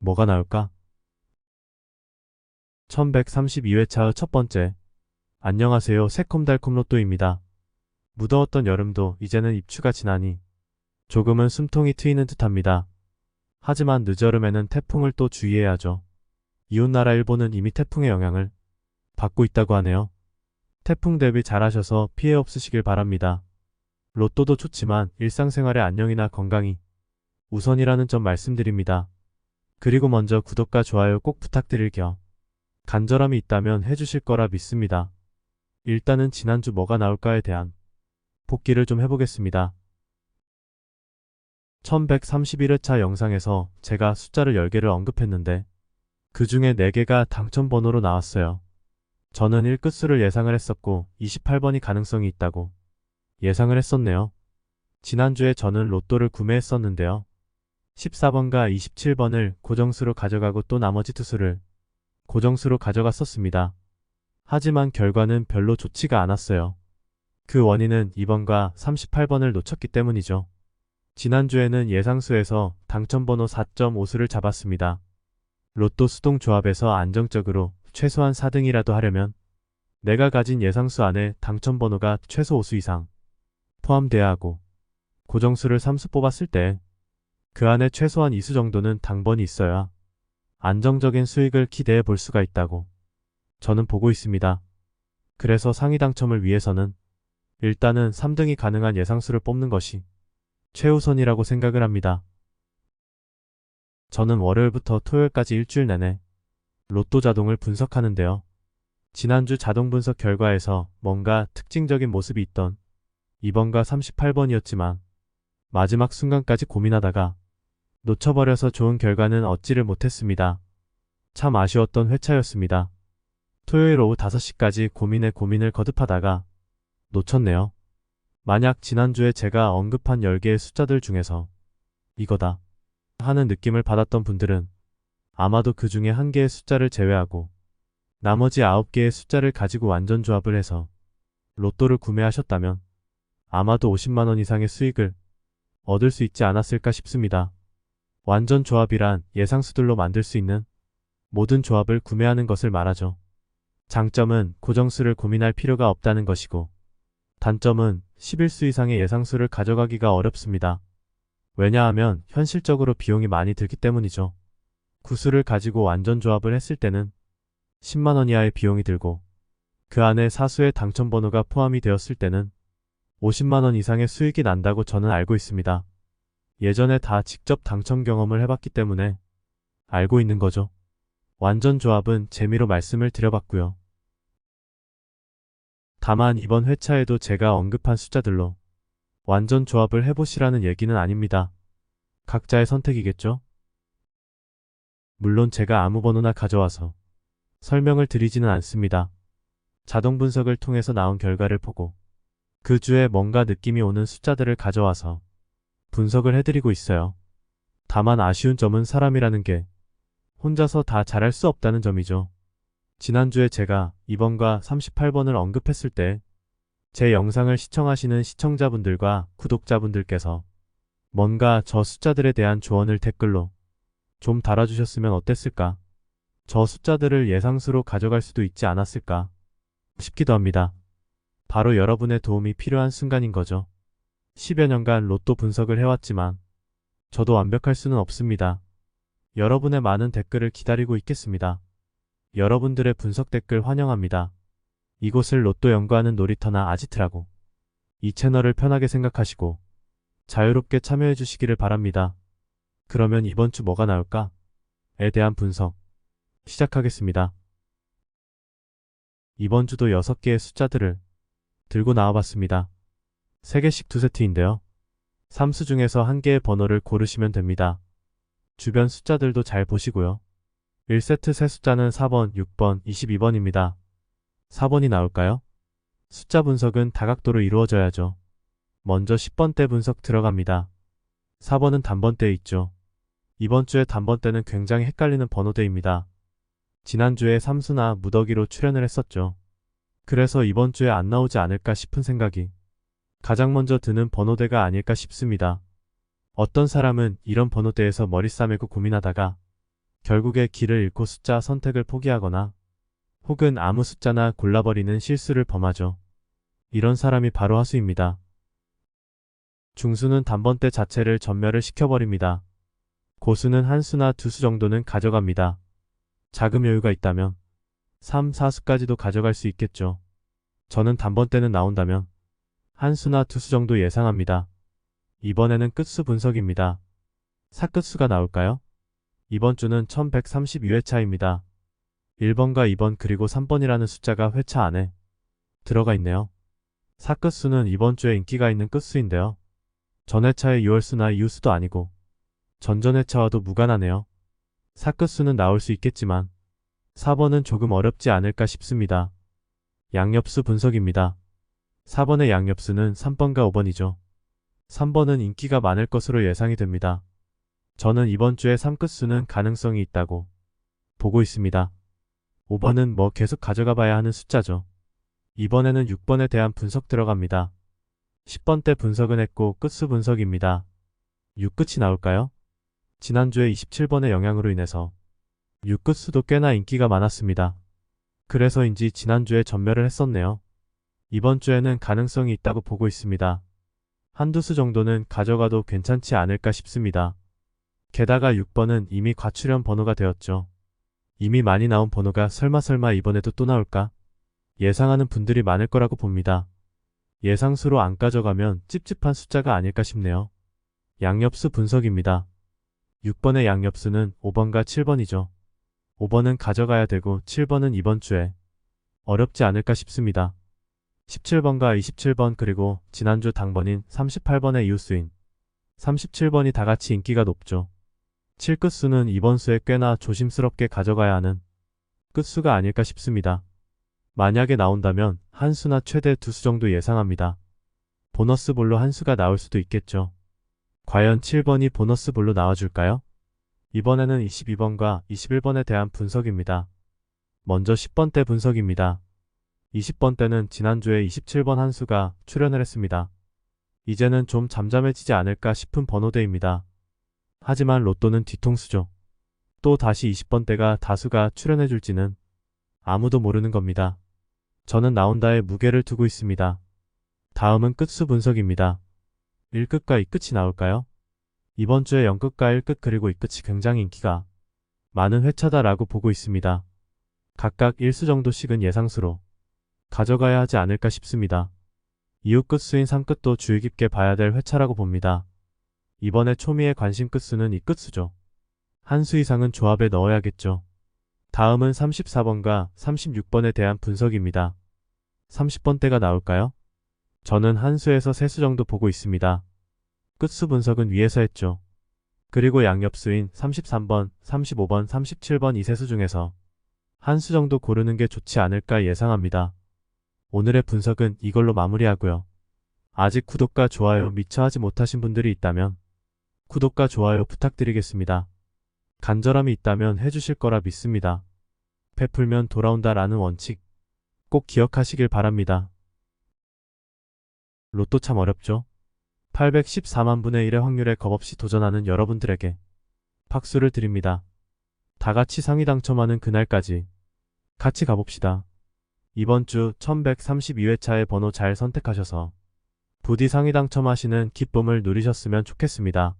뭐가 나올까? 1132회차의 첫 번째. 안녕하세요. 새콤달콤 로또입니다. 무더웠던 여름도 이제는 입추가 지나니 조금은 숨통이 트이는 듯합니다. 하지만 늦여름에는 태풍을 또 주의해야죠. 이웃나라 일본은 이미 태풍의 영향을 받고 있다고 하네요. 태풍 대비 잘하셔서 피해 없으시길 바랍니다. 로또도 좋지만 일상생활의 안녕이나 건강이 우선이라는 점 말씀드립니다. 그리고 먼저 구독과 좋아요 꼭 부탁드릴 겸 간절함이 있다면 해주실 거라 믿습니다. 일단은 지난주 뭐가 나올까에 대한 복기를 좀 해보겠습니다. 1131회차 영상에서 제가 숫자를 10개를 언급했는데 그 중에 4개가 당첨번호로 나왔어요. 저는 1끝수를 예상을 했었고 28번이 가능성이 있다고 예상을 했었네요. 지난주에 저는 로또를 구매했었는데요. 14번과 27번을 고정수로 가져가고 또 나머지 2수를 고정수로 가져갔었습니다. 하지만 결과는 별로 좋지가 않았어요. 그 원인은 2번과 38번을 놓쳤기 때문이죠. 지난주에는 예상수에서 당첨번호 4.5수를 잡았습니다. 로또 수동 조합에서 안정적으로 최소한 4등이라도 하려면 내가 가진 예상수 안에 당첨번호가 최소 5수 이상 포함돼야 하고 고정수를 3수 뽑았을 때 그 안에 최소한 2수 정도는 당번이 있어야 안정적인 수익을 기대해 볼 수가 있다고 저는 보고 있습니다. 그래서 상위 당첨을 위해서는 일단은 3등이 가능한 예상수를 뽑는 것이 최우선이라고 생각을 합니다. 저는 월요일부터 토요일까지 일주일 내내 로또 자동을 분석하는데요. 지난주 자동 분석 결과에서 뭔가 특징적인 모습이 있던 2번과 38번이었지만 마지막 순간까지 고민하다가 놓쳐버려서 좋은 결과는 얻지를 못했습니다. 참 아쉬웠던 회차였습니다. 토요일 오후 5시까지 고민을 거듭하다가 놓쳤네요. 만약 지난주에 제가 언급한 10개의 숫자들 중에서 이거다 하는 느낌을 받았던 분들은 아마도 그 중에 1개의 숫자를 제외하고 나머지 9개의 숫자를 가지고 완전 조합을 해서 로또를 구매하셨다면 아마도 50만원 이상의 수익을 얻을 수 있지 않았을까 싶습니다. 완전 조합이란 예상수들로 만들 수 있는 모든 조합을 구매하는 것을 말하죠. 장점은 고정수를 고민할 필요가 없다는 것이고 단점은 11수 이상의 예상수를 가져가기가 어렵습니다. 왜냐하면 현실적으로 비용이 많이 들기 때문이죠. 9수를 가지고 완전 조합을 했을 때는 10만원 이하의 비용이 들고 그 안에 4수의 당첨번호가 포함이 되었을 때는 50만원 이상의 수익이 난다고 저는 알고 있습니다. 예전에 다 직접 당첨 경험을 해봤기 때문에 알고 있는 거죠. 완전 조합은 재미로 말씀을 드려봤고요. 다만 이번 회차에도 제가 언급한 숫자들로 완전 조합을 해보시라는 얘기는 아닙니다. 각자의 선택이겠죠? 물론 제가 아무 번호나 가져와서 설명을 드리지는 않습니다. 자동 분석을 통해서 나온 결과를 보고 그 주에 뭔가 느낌이 오는 숫자들을 가져와서 분석을 해드리고 있어요. 다만 아쉬운 점은 사람이라는 게 혼자서 다 잘할 수 없다는 점이죠. 지난주에 제가 2번과 38번을 언급했을 때 제 영상을 시청하시는 시청자분들과 구독자분들께서 뭔가 저 숫자들에 대한 조언을 댓글로 좀 달아주셨으면 어땠을까? 저 숫자들을 예상수로 가져갈 수도 있지 않았을까 싶기도 합니다. 바로 여러분의 도움이 필요한 순간인 거죠. 10여 년간 로또 분석을 해왔지만 저도 완벽할 수는 없습니다. 여러분의 많은 댓글을 기다리고 있겠습니다. 여러분들의 분석 댓글 환영합니다. 이곳을 로또 연구하는 놀이터나 아지트라고 이 채널을 편하게 생각하시고 자유롭게 참여해 주시기를 바랍니다. 그러면 이번 주 뭐가 나올까?에 대한 분석 시작하겠습니다. 이번 주도 6개의 숫자들을 들고 나와봤습니다. 3개씩 2세트인데요. 3수 중에서 1개의 번호를 고르시면 됩니다. 주변 숫자들도 잘 보시고요. 1세트 세 숫자는 4번, 6번, 22번입니다. 4번이 나올까요? 숫자 분석은 다각도로 이루어져야죠. 먼저 10번대 분석 들어갑니다. 4번은 단번대에 있죠. 이번 주에 단번대는 굉장히 헷갈리는 번호대입니다. 지난주에 3수나 무더기로 출연을 했었죠. 그래서 이번 주에 안 나오지 않을까 싶은 생각이 가장 먼저 드는 번호대가 아닐까 싶습니다. 어떤 사람은 이런 번호대에서 머리 싸매고 고민하다가 결국에 길을 잃고 숫자 선택을 포기하거나 혹은 아무 숫자나 골라버리는 실수를 범하죠. 이런 사람이 바로 하수입니다. 중수는 단번대 자체를 전멸을 시켜버립니다. 고수는 한 수나 두 수 정도는 가져갑니다. 자금 여유가 있다면 3, 4수까지도 가져갈 수 있겠죠. 저는 단번대는 나온다면 한 수나 두 수 정도 예상합니다. 이번에는 끝수 분석입니다. 사끝수가 나올까요? 이번 주는 1132회차입니다. 1번과 2번 그리고 3번이라는 숫자가 회차 안에 들어가 있네요. 사끝수는 이번 주에 인기가 있는 끝수인데요. 전회차의 6월수나 이웃수도 아니고 전전회차와도 무관하네요. 사끝수는 나올 수 있겠지만 4번은 조금 어렵지 않을까 싶습니다. 양옆수 분석입니다. 4번의 양옆수는 3번과 5번이죠. 3번은 인기가 많을 것으로 예상이 됩니다. 저는 이번 주에 3끝수는 가능성이 있다고 보고 있습니다. 5번은 뭐 계속 가져가 봐야 하는 숫자죠. 이번에는 6번에 대한 분석 들어갑니다. 10번 때 분석은 했고 끝수 분석입니다. 6끝이 나올까요? 지난주에 27번의 영향으로 인해서 6끝수도 꽤나 인기가 많았습니다. 그래서인지 지난주에 전멸을 했었네요. 이번 주에는 가능성이 있다고 보고 있습니다. 한두 수 정도는 가져가도 괜찮지 않을까 싶습니다. 게다가 6번은 이미 과출현 번호가 되었죠. 이미 많이 나온 번호가 설마 이번에도 또 나올까? 예상하는 분들이 많을 거라고 봅니다. 예상수로 안 가져가면 찝찝한 숫자가 아닐까 싶네요. 양옆수 분석입니다. 6번의 양옆수는 5번과 7번이죠. 5번은 가져가야 되고 7번은 이번 주에 어렵지 않을까 싶습니다. 17번과 27번 그리고 지난주 당번인 38번의 이웃수인 37번이 다같이 인기가 높죠. 7끝수는 이번 수에 꽤나 조심스럽게 가져가야 하는 끝수가 아닐까 싶습니다. 만약에 나온다면 한 수나 최대 두 수 정도 예상합니다. 보너스 볼로 한 수가 나올 수도 있겠죠. 과연 7번이 보너스 볼로 나와줄까요? 이번에는 22번과 21번에 대한 분석입니다. 먼저 10번 때 분석입니다. 20번 때는 지난주에 27번 한 수가 출연을 했습니다. 이제는 좀 잠잠해지지 않을까 싶은 번호대입니다. 하지만 로또는 뒤통수죠. 또 다시 20번 때가 다수가 출연해줄지는 아무도 모르는 겁니다. 저는 나온다에 무게를 두고 있습니다. 다음은 끝수 분석입니다. 1끝과 2끝이 나올까요? 이번 주에 0끝과 1끝 그리고 2끝이 굉장히 인기가 많은 회차다라고 보고 있습니다. 각각 1수 정도씩은 예상수로 가져가야 하지 않을까 싶습니다. 이후 끝수인 3끝도 주의 깊게 봐야 될 회차라고 봅니다. 이번에 초미의 관심 끝수는 이 끝수죠. 한 수 이상은 조합에 넣어야겠죠. 다음은 34번과 36번에 대한 분석입니다. 30번 때가 나올까요? 저는 한 수에서 3수 정도 보고 있습니다. 끝수 분석은 위에서 했죠. 그리고 양옆수인 33번, 35번, 37번 이 3수 중에서 한 수 정도 고르는 게 좋지 않을까 예상합니다. 오늘의 분석은 이걸로 마무리하고요. 아직 구독과 좋아요 미처 하지 못하신 분들이 있다면 구독과 좋아요 부탁드리겠습니다. 간절함이 있다면 해주실 거라 믿습니다. 베풀면 돌아온다라는 원칙 꼭 기억하시길 바랍니다. 로또 참 어렵죠? 814만 분의 1의 확률에 겁없이 도전하는 여러분들에게 박수를 드립니다. 다같이 상위 당첨하는 그날까지 같이 가봅시다. 이번 주 1132회차의 번호 잘 선택하셔서 부디 상위 당첨하시는 기쁨을 누리셨으면 좋겠습니다.